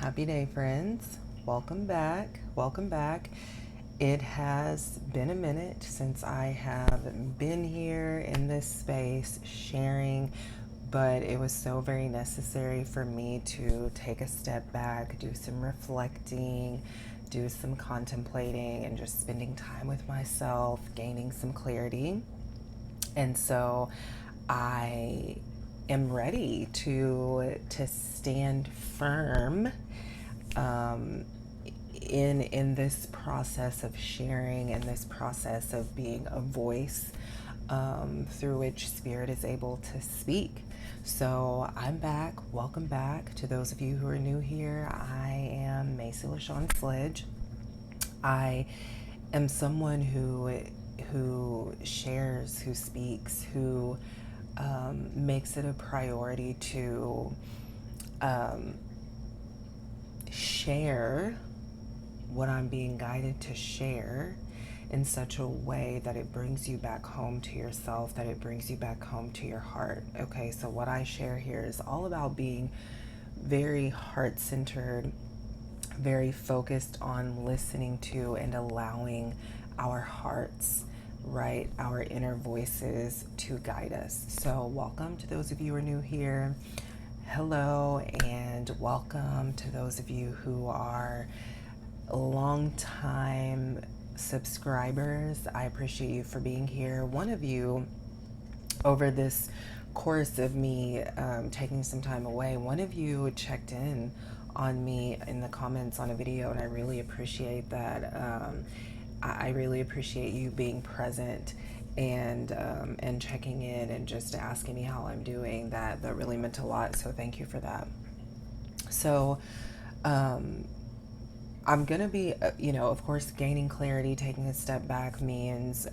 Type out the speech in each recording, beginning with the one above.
Happy day, friends. Welcome back. Welcome back. It has been a minute since I have been here in this space sharing, but it was so very necessary for me to take a step back, do some reflecting, do some contemplating, and just spending time with myself, gaining some clarity. And so I am ready to stand firm um, in this process of sharing, in this process of being a voice through which Spirit is able to speak. So I'm back. Welcome back to those of you who are new here. I am Macy LaShawn Sledge. I am someone who shares, who speaks, who makes it a priority to um, share what I'm being guided to share in such a way that it brings you back home to yourself, that it brings you back home to your heart. Okay, so what I share here is all about being very heart centered, very focused on listening to and allowing our hearts, right, our inner voices to guide us. So, welcome to those of you who are new here. Hello, and welcome to those of you who are long time subscribers. I appreciate you for being here. One of you, over this course of me taking some time away, one of you checked in on me in the comments on a video, and I really appreciate that. I really appreciate you being present and checking in and just asking me how I'm doing. That really meant a lot. So thank you for that. So um, I'm gonna be, of course, gaining clarity. Taking a step back means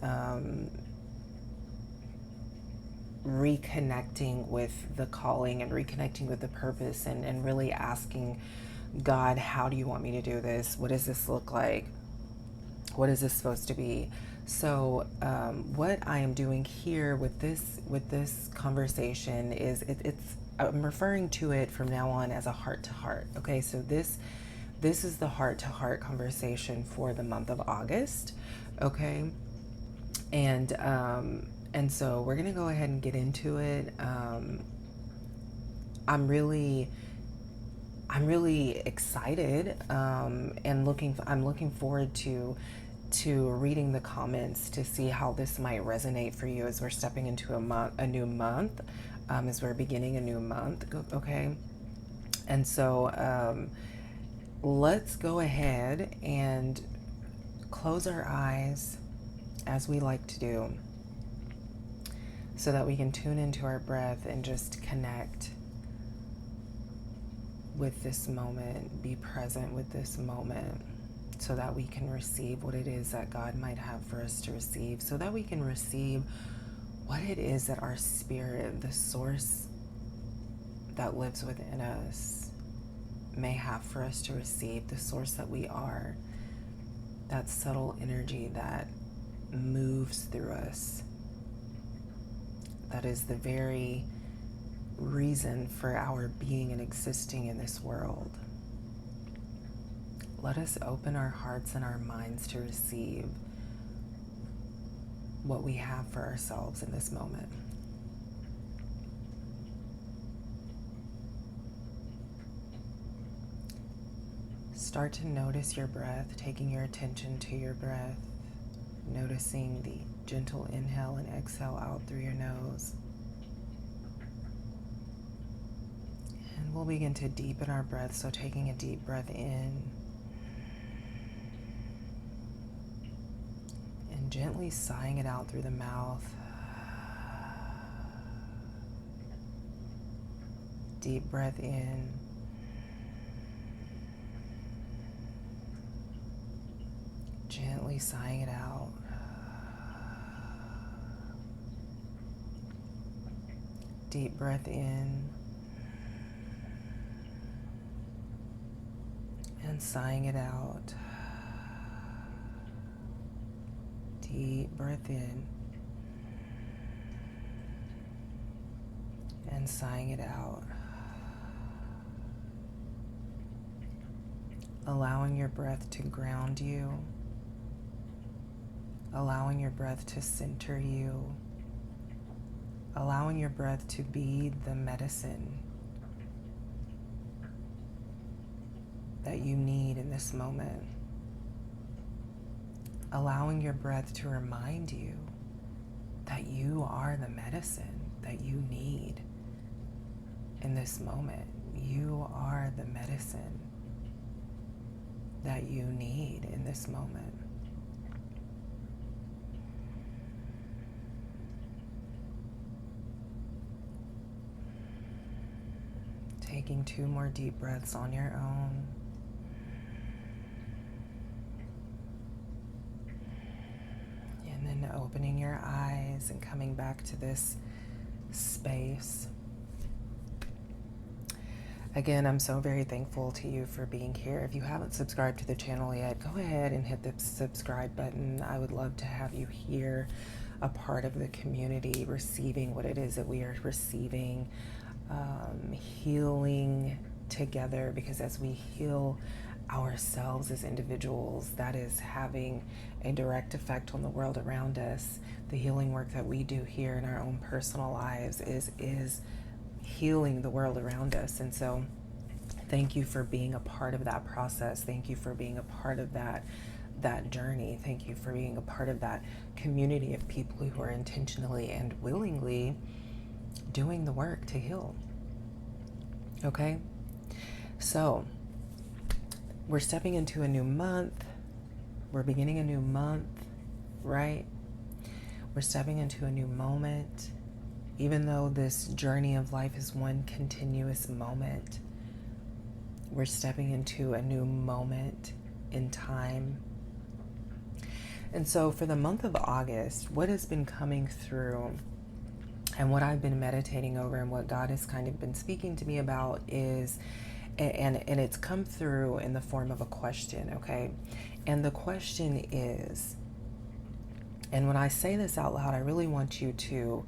reconnecting with the calling and reconnecting with the purpose, and really asking God, how do you want me to do this? What does this look like? What is this supposed to be? So what I am doing here with this conversation is it's I'm referring to it from now on as a heart to heart. Okay, so this is the heart to heart conversation for the month of August. Okay, and so we're gonna go ahead and get into it. I'm really I'm really excited and I'm looking forward to reading the comments to see how this might resonate for you as we're stepping into a new month, as we're beginning a new month. Okay, and so let's go ahead and close our eyes as we like to do, so that we can tune into our breath and just connect with this moment, be present with this moment, so that we can receive what it is that God might have for us to receive, so that we can receive what it is that our spirit, the source that lives within us, may have for us to receive, the source that we are, that subtle energy that moves through us, that is the very reason for our being and existing in this world. Let us open our hearts and our minds to receive what we have for ourselves in this moment. Start to notice your breath, taking your attention to your breath, noticing the gentle inhale and exhale out through your nose. And we'll begin to deepen our breath, so taking a deep breath in and gently sighing it out through the mouth. Deep breath in. Gently sighing it out. Deep breath in. And sighing it out. Deep breath in. And sighing it out. allowing your breath to ground you, allowing your breath to center you, allowing your breath to be the medicine that you need in this moment, allowing your breath to remind you that you are the medicine that you need in this moment. You are the medicine that you need in this moment. Taking 2 more deep breaths on your own. And then opening your eyes and coming back to this space. Again, I'm so very thankful to you for being here. If you haven't subscribed to the channel yet, go ahead and hit the subscribe button. I would love to have you here, a part of the community, receiving what it is that we are receiving, healing together, because as we heal ourselves as individuals, that is having a direct effect on the world around us. The healing work that we do here in our own personal lives is healing the world around us. And so thank you for being a part of that process. Thank you for being a part of that journey. Thank you for being a part of that community of people who are intentionally and willingly doing the work to heal. Okay? So we're stepping into a new month. We're beginning a new month, right? We're stepping into a new moment. Even though this journey of life is one continuous moment, we're stepping into a new moment in time. And so for the month of August, what has been coming through and what I've been meditating over and what God has kind of been speaking to me about is, and it's come through in the form of a question, okay? And the question is, and when I say this out loud, I really want you to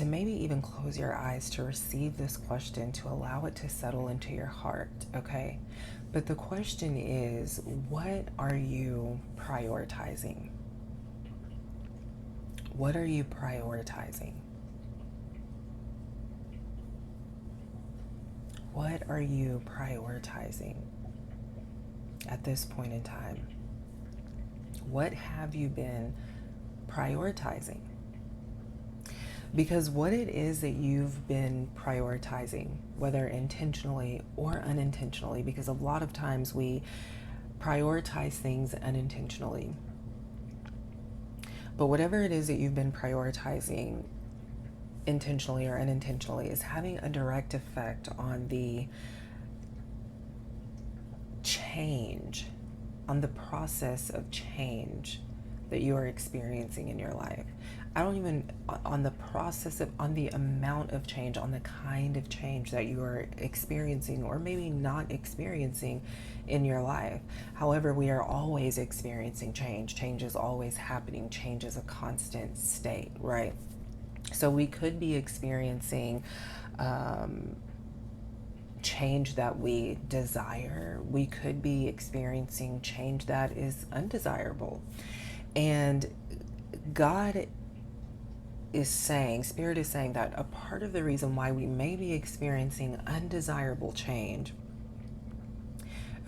maybe even close your eyes to receive this question, to allow it to settle into your heart, okay? But the question is, what are you prioritizing? What are you prioritizing? What are you prioritizing at this point in time? What have you been prioritizing? Because what it is that you've been prioritizing, whether intentionally or unintentionally, because a lot of times we prioritize things unintentionally. But whatever it is that you've been prioritizing, intentionally or unintentionally, is having a direct effect on the change, on the process of change that you are experiencing in your life. On the process of, on the amount of change, on the kind of change that you are experiencing or maybe not experiencing in your life. However, we are always experiencing change. Change is always happening. Change is a constant state, right? So we could be experiencing change that we desire. We could be experiencing change that is undesirable. And God is saying, Spirit is saying that a part of the reason why we may be experiencing undesirable change,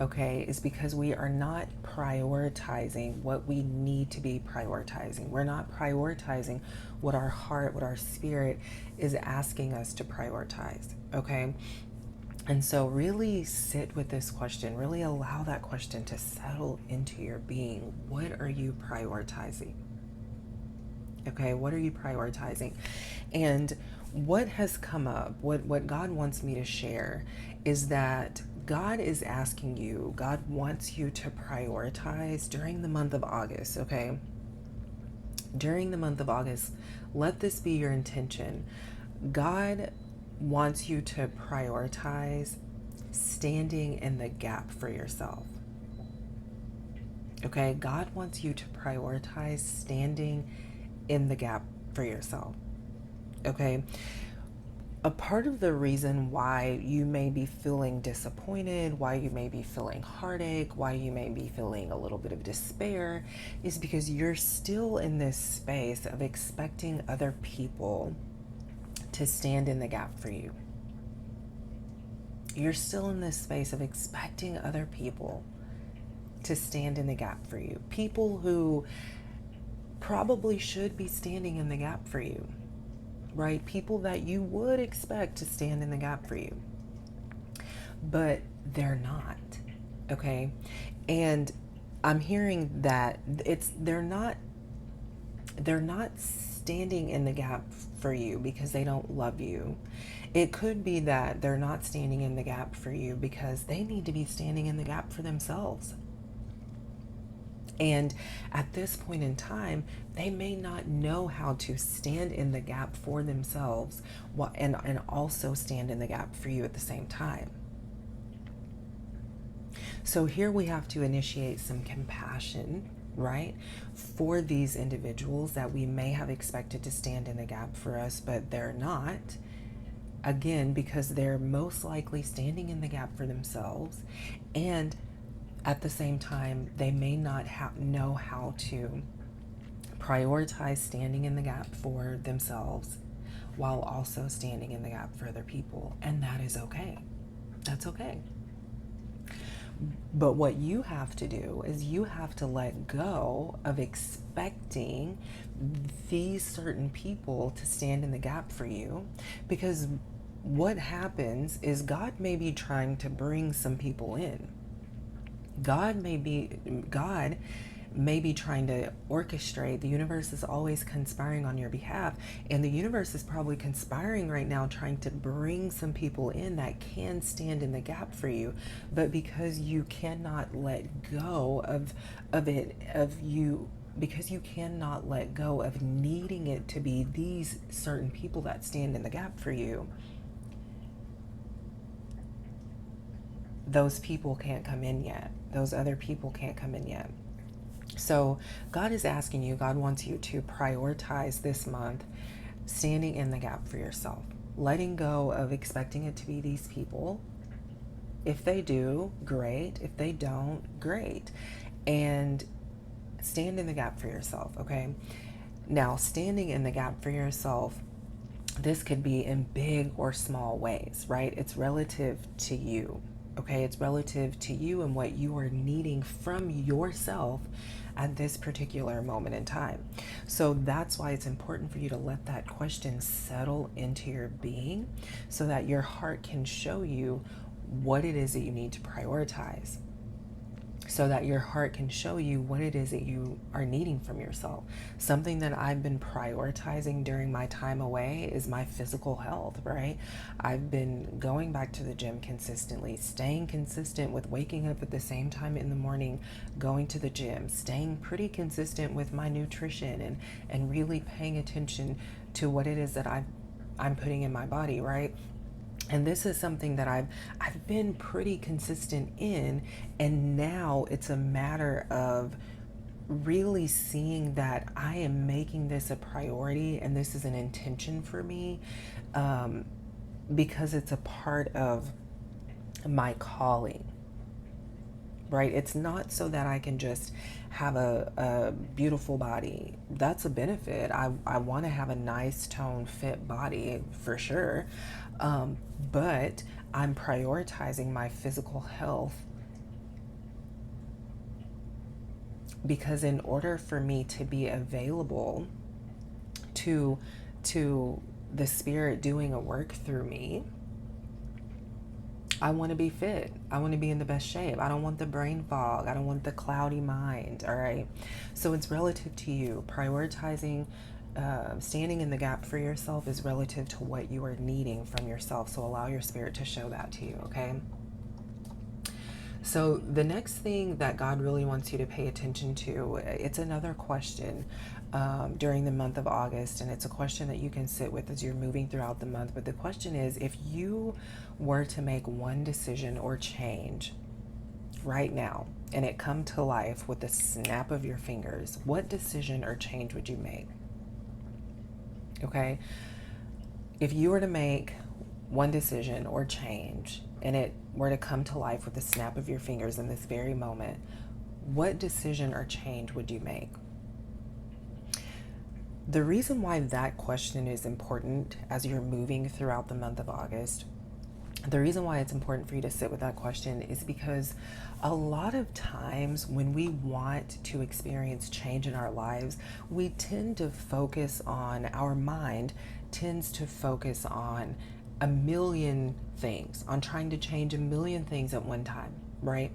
okay, is because we are not prioritizing what we need to be prioritizing. We're not prioritizing what our heart, what our spirit is asking us to prioritize, okay? And so really sit with this question, really allow that question to settle into your being. What are you prioritizing? Okay, what are you prioritizing? And what has come up, what God wants me to share is that God is asking you, God wants you to prioritize during the month of August, okay? During the month of August, let this be your intention. God wants you to prioritize standing in the gap for yourself. Okay, God wants you to prioritize standing in the gap for yourself. Okay, a part of the reason why you may be feeling disappointed, why you may be feeling heartache, why you may be feeling a little bit of despair is because you're still in this space of expecting other people to stand in the gap for you. You're still in this space of expecting other people to stand in the gap for you. People who probably should be standing in the gap for you, right? People that you would expect to stand in the gap for you, but they're not, okay? And I'm hearing that they're not standing in the gap for you because they don't love you. It could be that they're not standing in the gap for you because they need to be standing in the gap for themselves. And at this point in time, they may not know how to stand in the gap for themselves and also stand in the gap for you at the same time. So here we have to initiate some compassion, right, for these individuals that we may have expected to stand in the gap for us, but they're not. Again, because they're most likely standing in the gap for themselves, and at the same time, they may not know how to prioritize standing in the gap for themselves while also standing in the gap for other people. And that is okay. That's okay. But what you have to do is you have to let go of expecting these certain people to stand in the gap for you, because what happens is God may be trying to bring some people in. God may be trying to orchestrate. The universe is always conspiring on your behalf, and the universe is probably conspiring right now trying to bring some people in that can stand in the gap for you. But because you cannot let go because you cannot let go of needing it to be these certain people that stand in the gap for you, those people can't come in yet. Those other people can't come in yet. So God is asking you, God wants you to prioritize this month standing in the gap for yourself, letting go of expecting it to be these people. If they do, great. If they don't, great. And stand in the gap for yourself, okay? Now, standing in the gap for yourself, this could be in big or small ways, right? It's relative to you. Okay, it's relative to you and what you are needing from yourself at this particular moment in time. So that's why it's important for you to let that question settle into your being so that your heart can show you what it is that you need to prioritize. So that your heart can show you what it is that you are needing from yourself. Something that I've been prioritizing during my time away is my physical health, right? I've been going back to the gym consistently, staying consistent with waking up at the same time in the morning, going to the gym, staying pretty consistent with my nutrition and really paying attention to what it is that I'm putting in my body, right? And this is something that I've been pretty consistent in, and now it's a matter of really seeing that I am making this a priority and this is an intention for me, because it's a part of my calling, right? It's not so that I can just have a beautiful body. That's a benefit. I want to have a nice toned fit body for sure. But I'm prioritizing my physical health because in order for me to be available to the spirit doing a work through me, I want to be fit. I want to be in the best shape. I don't want the brain fog. I don't want the cloudy mind. All right. So it's relative to you. Prioritizing, standing in the gap for yourself is relative to what you are needing from yourself. So allow your spirit to show that to you. Okay. So the next thing that God really wants you to pay attention to, it's another question during the month of August, and it's a question that you can sit with as you're moving throughout the month. But the question is, if you were to make one decision or change right now and it come to life with the snap of your fingers, what decision or change would you make? Okay. If you were to make one decision or change, and it were to come to life with the snap of your fingers in this very moment, what decision or change would you make? The reason why that question is important as you're moving throughout the month of August, the reason why it's important for you to sit with that question is because a lot of times when we want to experience change in our lives, we tend to focus on, our mind tends to focus on a million things, on trying to change a million things at one time, right?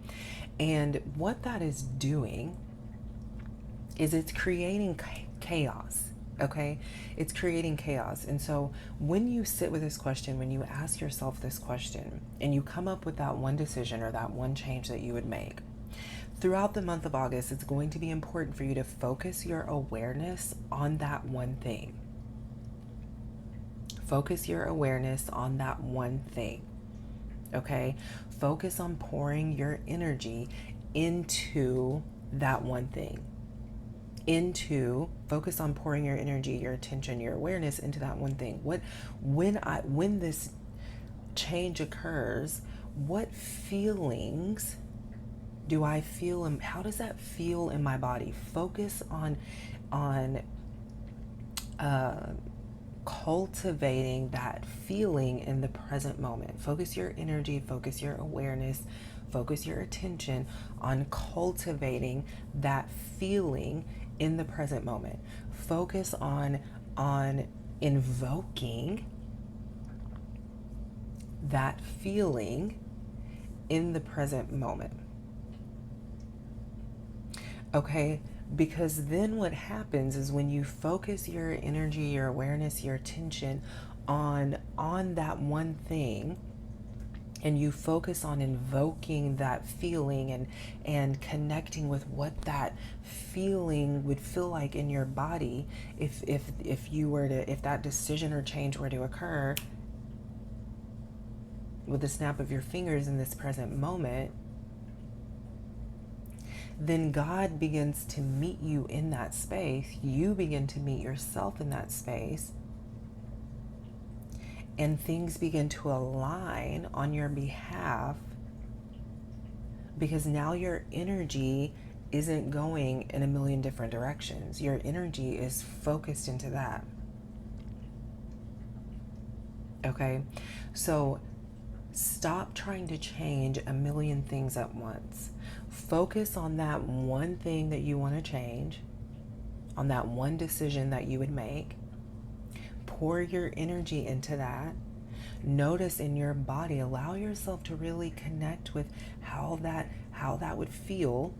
And what that is doing is it's creating chaos. Okay, it's creating chaos. And so when you sit with this question, when you ask yourself this question and you come up with that one decision or that one change that you would make throughout the month of August, it's going to be important for you to focus your awareness on that one thing. Focus your awareness on that one thing. Okay, focus on pouring your energy into that one thing. Focus on pouring your energy, your attention, your awareness into that one thing. When this change occurs, what feelings do I feel, and how does that feel in my body? Focus on cultivating that feeling in the present moment. Focus your energy, focus your awareness, focus your attention on cultivating that feeling in the present moment. Focus on invoking that feeling in the present moment. Okay? Because then what happens is when you focus your energy, your awareness, your attention on that one thing, and you focus on invoking that feeling and connecting with what that feeling would feel like in your body, if that decision or change were to occur with the snap of your fingers in this present moment, then God begins to meet you in that space. You begin to meet yourself in that space. And things begin to align on your behalf, because now your energy isn't going in a million different directions. Your energy is focused into that. Okay? So stop trying to change a million things at once. Focus on that one thing that you want to change, on that one decision that you would make. Pour your energy into that. Notice in your body, allow yourself to really connect with how that would feel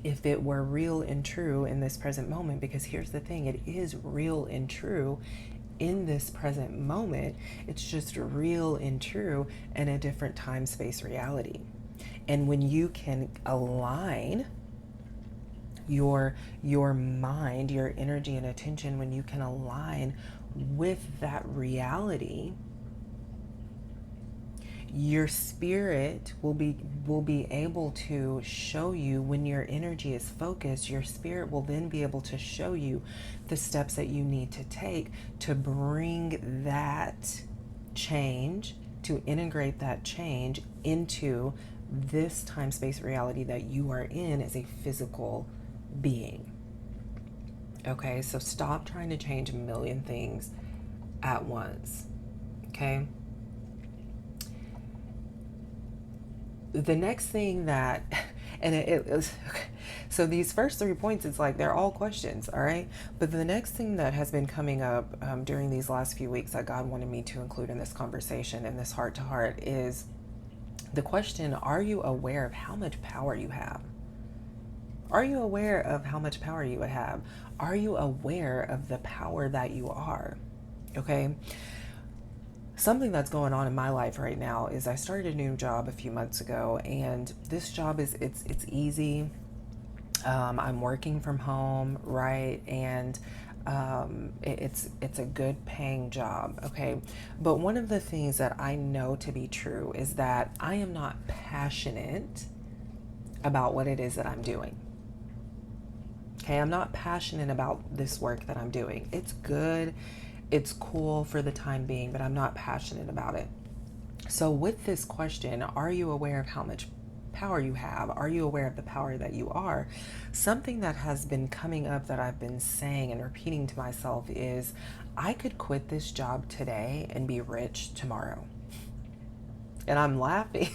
if it were real and true in this present moment. Because here's the thing, it is real and true in this present moment. It's just real and true in a different time, space, reality. And when you can align your mind, your energy and attention, when you can align with that reality, your spirit will be able to show you. When your energy is focused, your spirit will then be able to show you the steps that you need to take to bring that change, to integrate that change into this time, space, reality that you are in as a physical being. Okay, so stop trying to change a million things at once. Okay. The next thing that, and it was, okay, so these first 3 points, it's like they're all questions, all right? But the next thing that has been coming up during these last few weeks that God wanted me to include in this conversation, in this heart to heart, is the question, are you aware of how much power you have? Are you aware of how much power you would have? Are you aware of the power that you are? Okay. Something that's going on in my life right now is I started a new job a few months ago, and this job is, it's easy. I'm working from home, right? And it's a good paying job, okay? But one of the things that I know to be true is that I am not passionate about what it is that I'm doing. Okay, I'm not passionate about this work that I'm doing. It's good. It's cool for the time being, but I'm not passionate about it. So with this question, are you aware of how much power you have? Are you aware of the power that you are? Something that has been coming up that I've been saying and repeating to myself is, I could quit this job today and be rich tomorrow. And I'm laughing.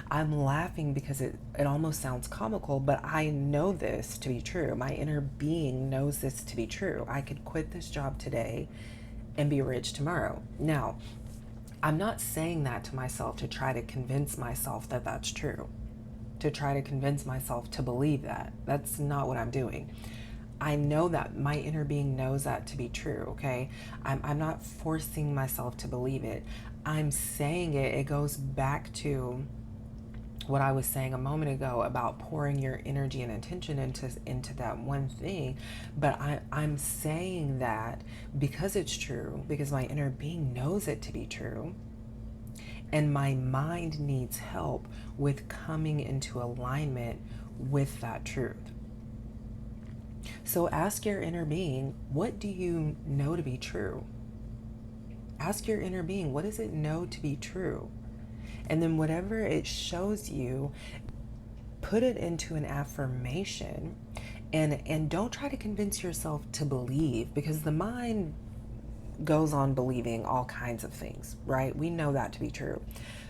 I'm laughing because it almost sounds comical, but I know this to be true. My inner being knows this to be true. I could quit this job today and be rich tomorrow. Now, I'm not saying that to myself to try to convince myself that that's true, to try to convince myself to believe that. That's not what I'm doing. I know that my inner being knows that to be true, okay? I'm not forcing myself to believe it. I'm saying it. It goes back to what I was saying a moment ago about pouring your energy and attention into that one thing. But I'm saying that because it's true, because my inner being knows it to be true, and my mind needs help with coming into alignment with that truth. So ask your inner being, what do you know to be true? Ask your inner being, what does it know to be true? And then whatever it shows you, put it into an affirmation, and don't try to convince yourself to believe, because the mind goes on believing all kinds of things, right? We know that to be true.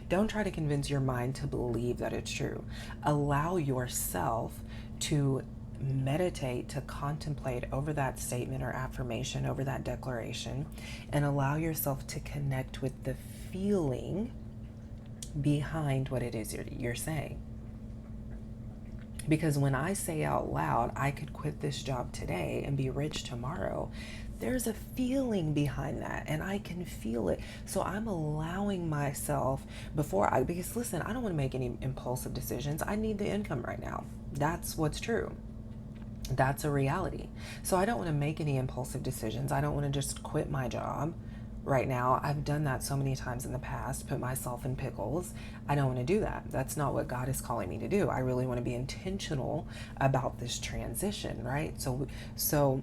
Don't try to convince your mind to believe that it's true. Allow yourself to meditate, to contemplate over that statement or affirmation, over that declaration, and allow yourself to connect with the feeling behind what it is you're saying. Because when I say out loud, I could quit this job today and be rich tomorrow, there's a feeling behind that, and I can feel it. So I'm allowing myself because listen, I don't want to make any impulsive decisions. I need the income right now. That's what's true. That's a reality. So I don't want to make any impulsive decisions. I don't want to just quit my job right now. I've done that so many times in the past, put myself in pickles. I don't want to do that. That's not what God is calling me to do. I really want to be intentional about this transition, right? So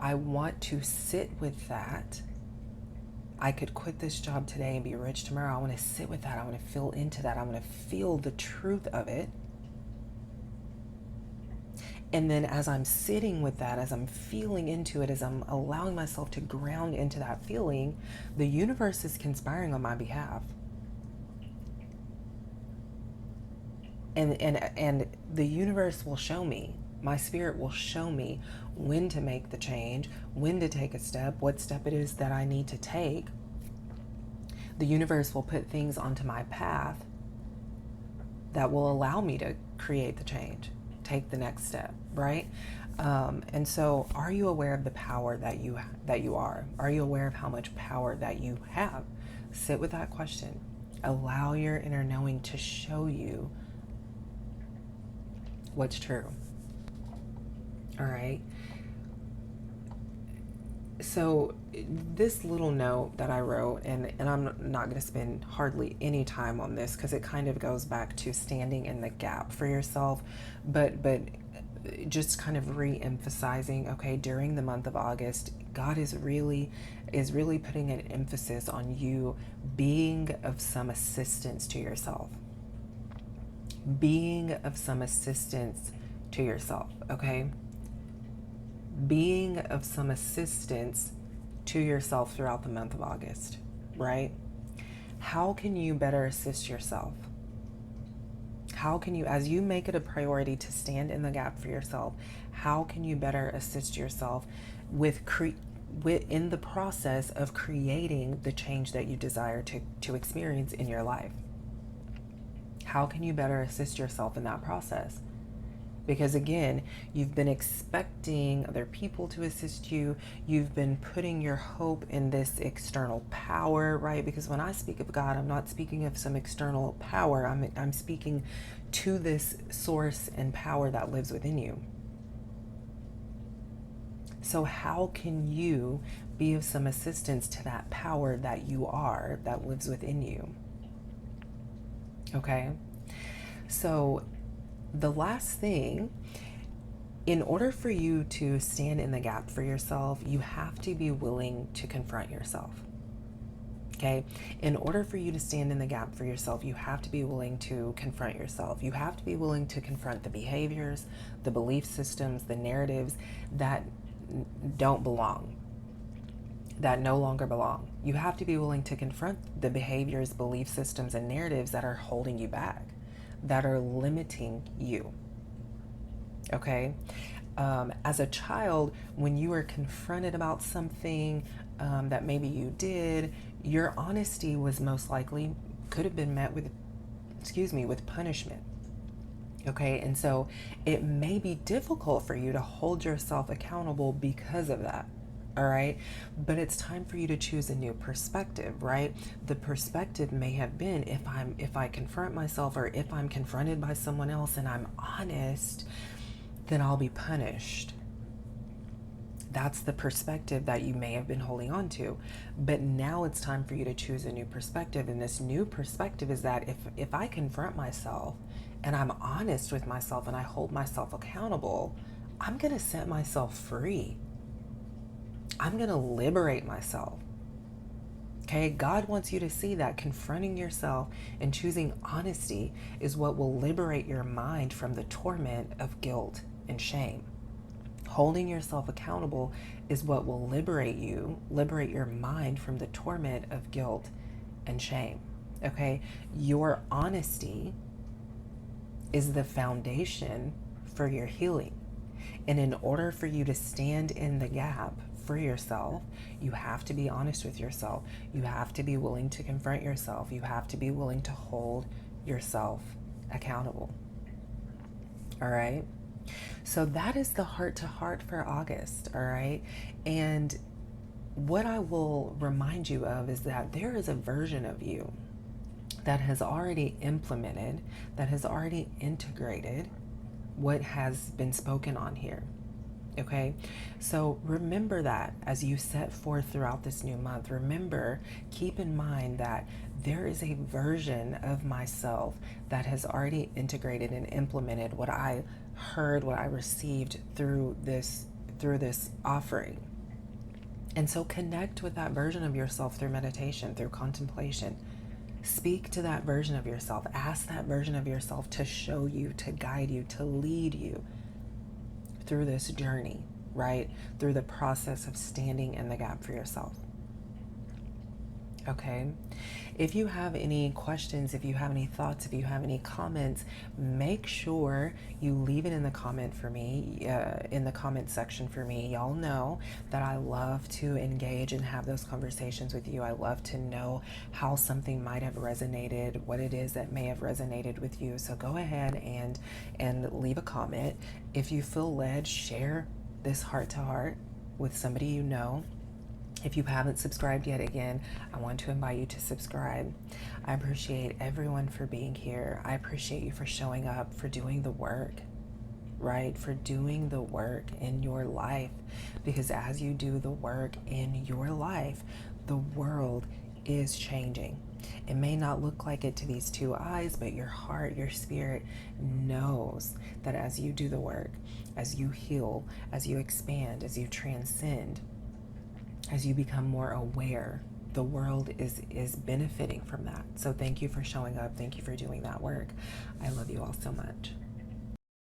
I want to sit with that. I could quit this job today and be rich tomorrow. I want to sit with that. I want to feel into that. I want to feel the truth of it. And then as I'm sitting with that, as I'm feeling into it, as I'm allowing myself to ground into that feeling, the universe is conspiring on my behalf. And the universe will show me, my spirit will show me when to make the change, when to take a step, what step it is that I need to take. The universe will put things onto my path that will allow me to create the change, take the next step, right? And so, are you aware of the power that you are? Are you aware of how much power that you have? Sit with that question. Allow your inner knowing to show you what's true. All right. So this little note that I wrote, and I'm not going to spend hardly any time on this because it kind of goes back to standing in the gap for yourself, but just kind of re-emphasizing, okay, during the month of August, God is really putting an emphasis on you being of some assistance to yourself. Being of some assistance to yourself, okay? Being of some assistance to yourself throughout the month of August, right? How can you better assist yourself? How can you, as you make it a priority to stand in the gap for yourself, how can you better assist yourself in the process of creating the change that you desire to experience in your life? How can you better assist yourself in that process? Because again, you've been expecting other people to assist you. You've been putting your hope in this external power, right? Because when I speak of God, I'm not speaking of some external power. I'm speaking to this source and power that lives within you. So how can you be of some assistance to that power that you are, that lives within you? Okay? So the last thing In order for you to stand in the gap for yourself, you have to be willing to confront yourself. Okay? In order for you to stand in the gap for yourself, you have to be willing to confront yourself. You have to be willing to confront the behaviors, the belief systems, the narratives that don't belong, that no longer belong. You have to be willing to confront the behaviors, belief systems, and narratives that are holding you back, that are limiting you. Okay? As a child, when you were confronted about something that maybe you did, your honesty was most likely could have been met with, with punishment. Okay, and so it may be difficult for you to hold yourself accountable because of that. All right, but it's time for you to choose a new perspective, right? The perspective may have been, if I confront myself, or if I'm confronted by someone else and I'm honest, then I'll be punished. That's the perspective that you may have been holding on to. But now it's time for you to choose a new perspective. And this new perspective is that if I confront myself and I'm honest with myself and I hold myself accountable, I'm going to set myself free. I'm going to liberate myself. Okay, God wants you to see that confronting yourself and choosing honesty is what will liberate your mind from the torment of guilt and shame. Holding yourself accountable is what will liberate your mind from the torment of guilt and shame. Okay, your honesty is the foundation for your healing. And in order for you to stand in the gap for yourself, you have to be honest with yourself. You have to be willing to confront yourself. You have to be willing to hold yourself accountable. All right? So that is the heart to heart for August. All right? And what I will remind you of is that there is a version of you that has already implemented, that has already integrated what has been spoken on here. Okay, so remember that as you set forth throughout this new month, keep in mind that there is a version of myself that has already integrated and implemented what I heard, what I received through this offering. And so connect with that version of yourself through meditation, through contemplation. Speak to that version of yourself. Ask that version of yourself to show you, to guide you, to lead you through this journey, right? Through the process of standing in the gap for yourself. Okay? If you have any questions, if you have any thoughts, if you have any comments, make sure you leave it in the comment for me, in the comment section for me. Y'all know that I love to engage and have those conversations with you. I love to know how something might have resonated, what it is that may have resonated with you. So go ahead and leave a comment. If you feel led, share this heart to heart with somebody you know. If you haven't subscribed yet, again, I want to invite you to subscribe. I appreciate everyone for being here. I appreciate you for showing up, for doing the work, right? For doing the work in your life. Because as you do the work in your life, the world is changing. It may not look like it to these two eyes, but your heart, your spirit knows that as you do the work, as you heal, as you expand, as you transcend, as you become more aware, the world is benefiting from that. So thank you for showing up. Thank you for doing that work. I love you all so much.